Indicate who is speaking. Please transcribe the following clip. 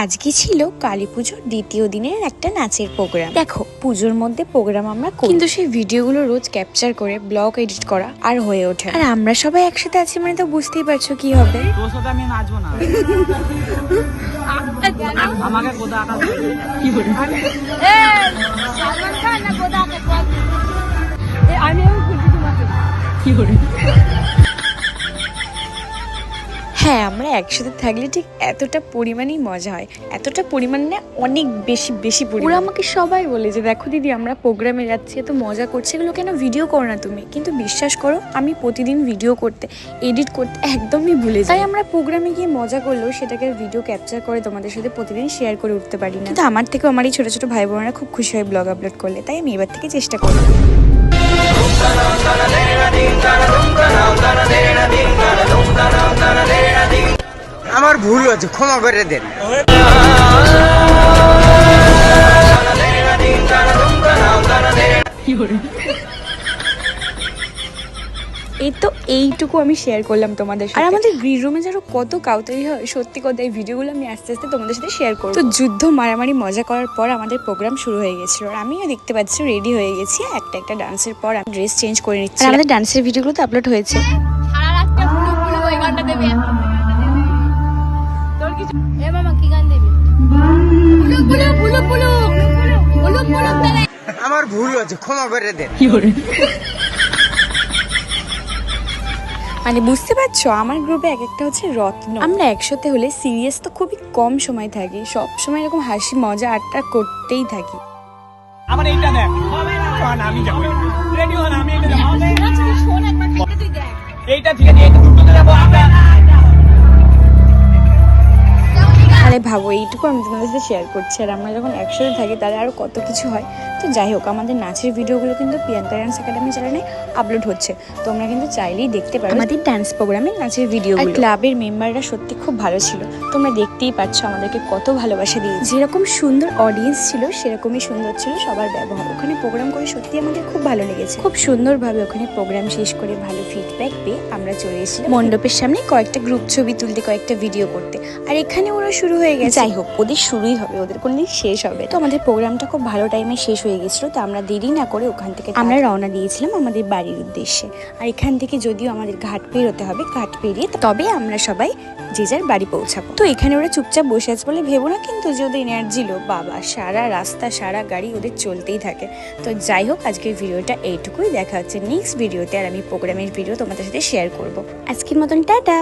Speaker 1: আজকে ছিল কালী পুজোর দ্বিতীয় দিনের একটা নাচের প্রোগ্রাম। দেখো পুজোর মধ্যে প্রোগ্রাম আমরা করি, কিন্তু সেই ভিডিওগুলো রোজ ক্যাপচার করে ব্লগ এডিট করা আর হয়ে ওঠে। আর আমরা সবাই একসাথে আছি মানে তো বুঝতেই পারছো কি হবে।
Speaker 2: তোর সাথে আমি নাচবো না। আমাকে গোদা আঁকা কি বলি?
Speaker 3: সালমান খান না গোদা আঁকা আমি
Speaker 2: কি করে?
Speaker 1: হ্যাঁ, আমরা একসাথে থাকলে ঠিক এতটা পরিমাণেই মজা হয়, এতটা পরিমাণ না অনেক বেশি বেশি পরিমাণ। ওরা আমাকে সবাই বলে যে দেখো দিদি আমরা প্রোগ্রামে যাচ্ছি, এত মজা করছে, এগুলো কেন ভিডিও করো না তুমি? কিন্তু বিশ্বাস করো আমি প্রতিদিন ভিডিও করতে এডিট করতে একদমই ভুলে যাই। তাই আমরা প্রোগ্রামে গিয়ে মজা করলেও সেটাকে ভিডিও ক্যাপচার করে তোমাদের সাথে প্রতিদিন শেয়ার করে উঠতে পারি না। কিন্তু আমার থেকেও আমার এই ছোট ছোট ভাই বোনেরা খুব খুশি হয় ব্লগ আপলোড করলে, তাই আমি এবার থেকে চেষ্টা করব।
Speaker 4: আমার ভুল হয়েছে, ক্ষমা করে দেন।
Speaker 1: এই তো এইটুকু আমি শেয়ার করলাম তোমাদের সাথে। আর আমাদের গ্রিন রুমে যারা কত কাউতারি হয়, সত্যি কথা এই ভিডিওগুলো আমি আস্তে আস্তে তোমাদের সাথে শেয়ার করবো। তো যুদ্ধ মারামারি মজা করার পর আমাদের প্রোগ্রাম শুরু হয়ে গেছিল, আর আমিও দেখতে পাচ্ছি রেডি হয়ে গেছি। একটা একটা ডান্সের পর আমি ড্রেস চেঞ্জ করে নিচ্ছি। আমাদের ডান্সের ভিডিওগুলো তো আপলোড হয়েছে।
Speaker 3: সারা রাতটা পুরো পুরো ওই গানটা দেবে। তোর কিছু এ মামা কি গান দেবে? পুরো পুরো পুরো পুরো পুরো পুরো
Speaker 4: আমার ভুল হয়েছে, ক্ষমা করে দেন।
Speaker 2: কি করে?
Speaker 1: মানে বুঝতে পারছো, আমার গ্রুপে এক একটা হচ্ছে রত্ন। আমরা একসাথে হলে সিরিয়াস তো খুবই কম সময় থাকি, সব সময় এরকম হাসি মজা আড্ডা করতেই থাকি।
Speaker 2: আমার এইটা দেখ। আমি যাবো। রেডি হন, আমি এইটা যাবো।
Speaker 3: শোন একবার খাইতে তুই দেখ।
Speaker 2: এইটা ঠিক আছে, এইটা দুটোতে যাবো আমরা।
Speaker 1: আরে ভাবো এইটুকু আমি তোমাদের সাথে শেয়ার করছি, আর আমরা যখন একসাথে থাকি তাহলে আরো কত কিছু হয়। তো যাই হোক, আমাদের নাচের ভিডিওগুলো কিন্তু প্রিয়াঙ্কা ডান্স একাডেমি চ্যানেলে আপলোড হচ্ছে, তোমরা কিন্তু চাইলেই দেখতে পারো আমাদের ডান্স প্রোগ্রামের নাচের ভিডিও। আর ক্লাবের মেম্বাররা সত্যি খুব ভালো ছিল, তোমরা দেখতেই পাচ্ছ আমাদেরকে কত ভালোবাসা দিয়ে। যেরকম সুন্দর অডিয়েন্স ছিল সেরকমই সুন্দর ছিল সবার ব্যবহার। ওখানে প্রোগ্রাম করে সত্যি আমাদের খুব ভালো লেগেছে। খুব সুন্দরভাবে ওখানে প্রোগ্রাম শেষ করে ভালো ফিডব্যাক পেয়ে আমরা চলে এসেছিলাম মণ্ডপের সামনে কয়েকটা গ্রুপ ছবি তুলতে, কয়েকটা ভিডিও করতে। আর এখানে ওরা শুরু হয়ে গেছে। যাই হোক, ওদের শুরুই হবে, ওদের কোনদিন শেষ হবে। তো আমাদের প্রোগ্রামটা খুব ভালো টাইমে শেষ হয়ে গেছিল, তো আমরা দেরি না করে ওখান থেকে আমরা রওনা দিয়েছিলাম আমাদের বাড়ির উদ্দেশ্যে। আর এখান থেকে যদিও আমাদের ঘাট পেরোতে হবে, ঘাট পেরিয়ে তবে আমরা সবাই যে যার বাড়ি পৌঁছাবো। তো এখানে ওরা চুপচাপ বসে আছে বলে ভেবো না কিন্তু যে ওদের এনার্জি লো, বাবা সারা রাস্তা সারা গাড়ি ওদের চলতেই থাকে। তো যাই হোক, আজকের ভিডিওটা এইটুকুই। দেখা হচ্ছে নেক্সট ভিডিওতে, আর আমি প্রোগ্রামের ভিডিও তোমাদের সাথে শেয়ার করবো। আজকের মতন টাটা।